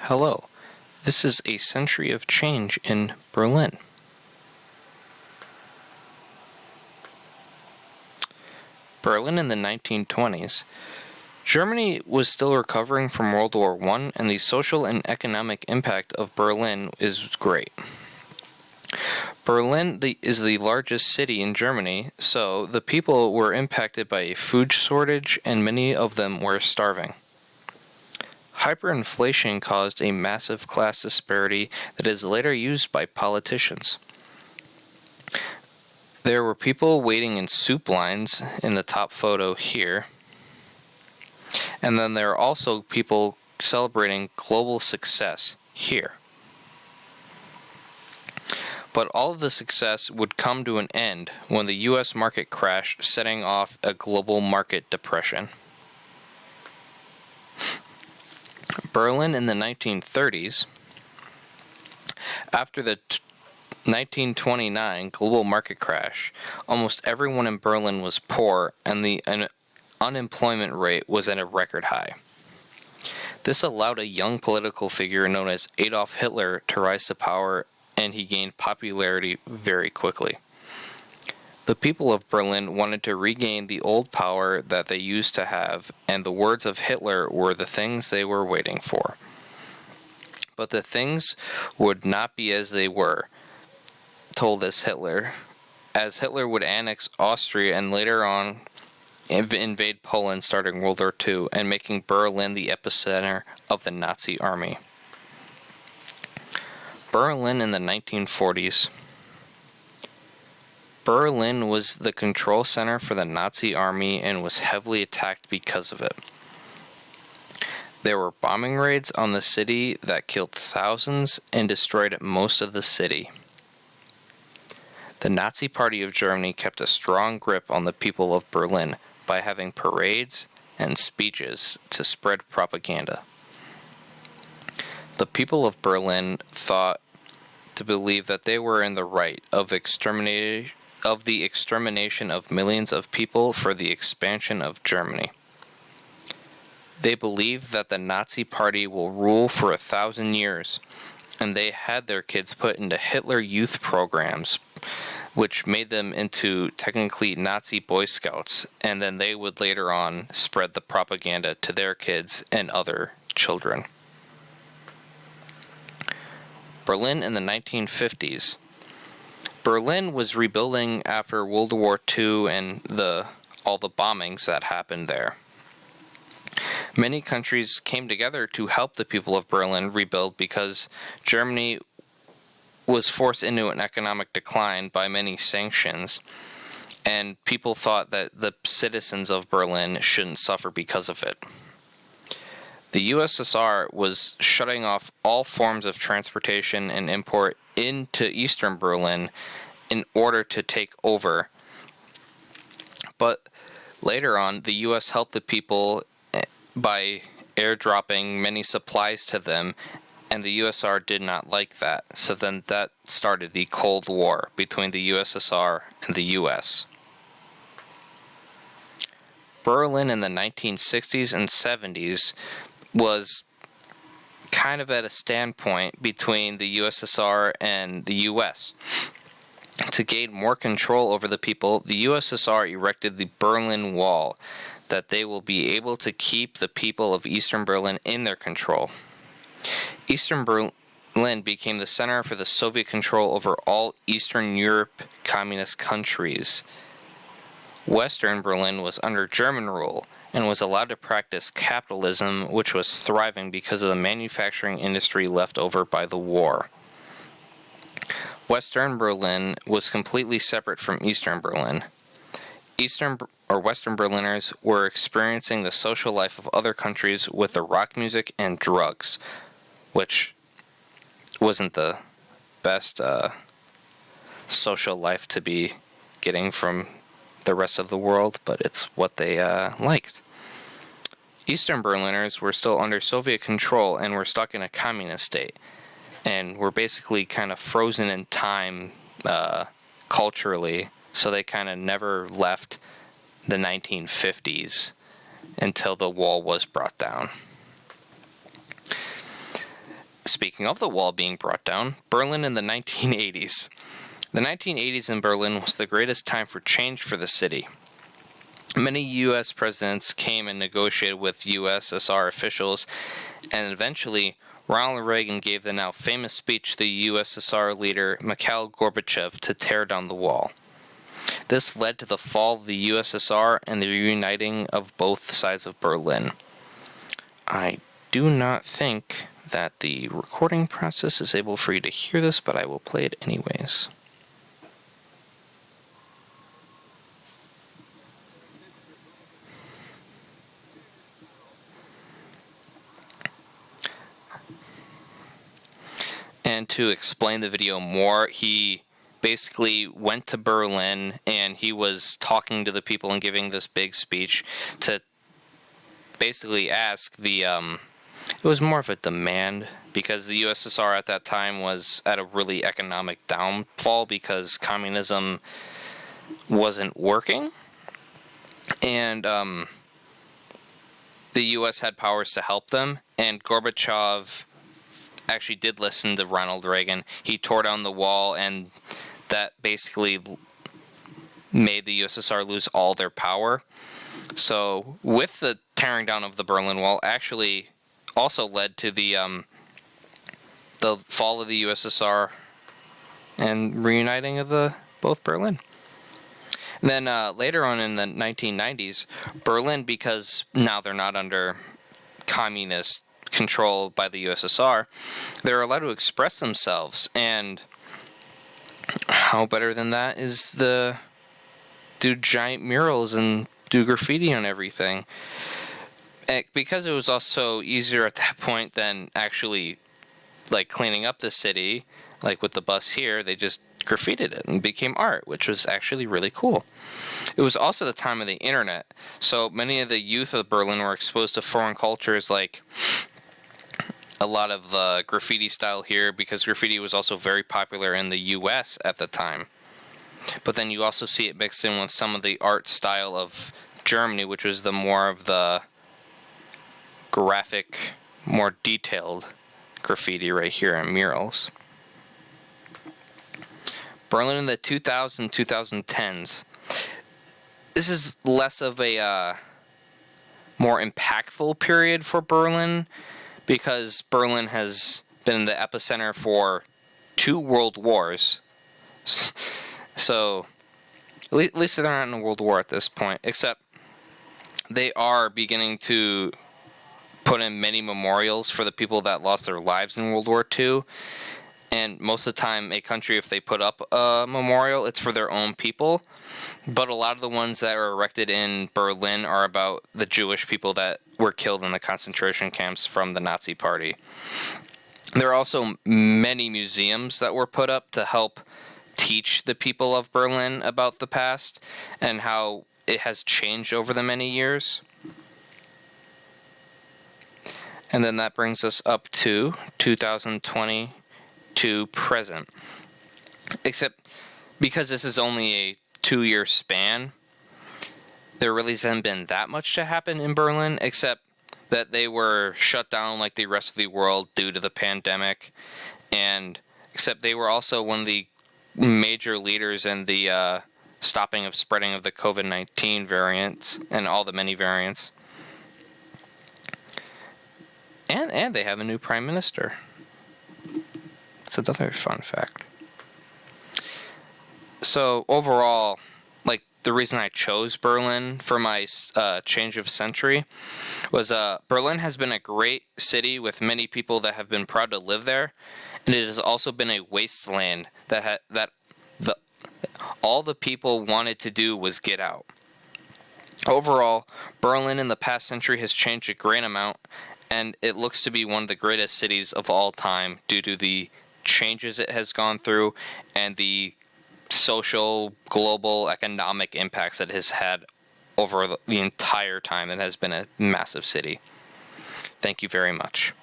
Hello, this is a century of change in Berlin. Berlin in the 1920s. Germany was still recovering from World War I, and the social and economic impact of Berlin is great. Berlin is the largest city in Germany, so the people were impacted by a food shortage, and many of them were starving. Hyperinflation caused a massive class disparity that is later used by politicians. There were people waiting in soup lines in the top photo here. And then there are also people celebrating global success here. But all of the success would come to an end when the US market crashed, setting off a global market depression. Berlin in the 1930s. After the 1929 global market crash, almost everyone in Berlin was poor, and the unemployment rate was at a record high. This allowed a young political figure known as Adolf Hitler to rise to power, and he gained popularity very quickly. The people of Berlin wanted to regain the old power that they used to have, and the words of Hitler were the things they were waiting for. But the things would not be as they were, told as Hitler would annex Austria and later on invade Poland starting World War II and making Berlin the epicenter of the Nazi army. Berlin in the 1940s. Berlin was the control center for the Nazi army and was heavily attacked because of it. There were bombing raids on the city that killed thousands and destroyed most of the city. The Nazi Party of Germany kept a strong grip on the people of Berlin by having parades and speeches to spread propaganda. The people of Berlin thought to believe that they were in the right of the extermination of millions of people for the expansion of Germany. They believed that the Nazi Party will rule for 1,000 years, and they had their kids put into Hitler Youth programs, which made them into technically Nazi Boy Scouts, and then they would later on spread the propaganda to their kids and other children. Berlin in the 1950s. Berlin was rebuilding after World War II and all the bombings that happened there. Many countries came together to help the people of Berlin rebuild because Germany was forced into an economic decline by many sanctions, and people thought that the citizens of Berlin shouldn't suffer because of it. The USSR was shutting off all forms of transportation and import into Eastern Berlin in order to take over. But later on, the US helped the people by airdropping many supplies to them, and the USSR did not like that. So then that started the Cold War between the USSR and the US. Berlin in the 1960s and 70s was kind of at a standpoint between the USSR and the US. To gain more control over the people, the USSR erected the Berlin Wall, that they will be able to keep the people of Eastern Berlin in their control. Eastern Berlin became the center for the Soviet control over all Eastern Europe communist countries. Western Berlin was under German rule and was allowed to practice capitalism, which was thriving because of the manufacturing industry left over by the war. Western Berlin was completely separate from Eastern Berlin. Western Berliners were experiencing the social life of other countries with the rock music and drugs, which wasn't the best social life to be getting from the rest of the world, but it's what they liked. Eastern Berliners were still under Soviet control and were stuck in a communist state, and were basically kind of frozen in time culturally, so they kind of never left the 1950s until the wall was brought down. speaking of the wall being brought down, Berlin in the 1980s. The 1980s in Berlin was the greatest time for change for the city. Many U.S. presidents came and negotiated with USSR officials, and eventually Ronald Reagan gave the now famous speech to the USSR leader Mikhail Gorbachev to tear down the wall. This led to the fall of the USSR and the reuniting of both sides of Berlin. I do not think that the recording process is able for you to hear this, but I will play it anyways. And to explain the video more, he basically went to Berlin and he was talking to the people and giving this big speech to basically ask the, it was more of a demand because the USSR at that time was at a really economic downfall because communism wasn't working. And the US had powers to help them, and Gorbachev actually did listen to Ronald Reagan. He tore down the wall, and that basically made the USSR lose all their power. So with the tearing down of the Berlin Wall actually also led to the fall of the USSR and reuniting of both Berlin. And then later on in the 1990s, Berlin, because now they're not under communist control by the USSR, they're allowed to express themselves, and how better than that is do giant murals and do graffiti on everything. And because it was also easier at that point than actually like cleaning up the city, like with the bus here, they just graffitied it and became art, which was actually really cool. It was also the time of the internet, so many of the youth of Berlin were exposed to foreign cultures, like a lot of the graffiti style here, because graffiti was also very popular in the US at the time. But then you also see it mixed in with some of the art style of Germany, which was the more of the graphic, more detailed graffiti right here in murals. Berlin in the 2010s. This is less of a more impactful period for Berlin, because Berlin has been in the epicenter for 2 world wars. So, at least they're not in a world war at this point, except they are beginning to put in many memorials for the people that lost their lives in World War II. And most of the time, a country, if they put up a memorial, it's for their own people. But a lot of the ones that are erected in Berlin are about the Jewish people that were killed in the concentration camps from the Nazi Party. There are also many museums that were put up to help teach the people of Berlin about the past and how it has changed over the many years. And then that brings us up to 2020 to present. Except because this is only a 2-year span, there really hasn't been that much to happen in Berlin, except that they were shut down like the rest of the world due to the pandemic, and except they were also one of the major leaders in the stopping of spreading of the COVID-19 variants and all the many variants. And they have a new prime minister. It's another fun fact. So overall, like the reason I chose Berlin for my change of century was Berlin has been a great city with many people that have been proud to live there, and it has also been a wasteland that all the people wanted to do was get out. Overall, Berlin in the past century has changed a great amount, and it looks to be one of the greatest cities of all time due to the changes it has gone through and the social, global, economic impacts it has had over the entire time. It has been a massive city. Thank you very much.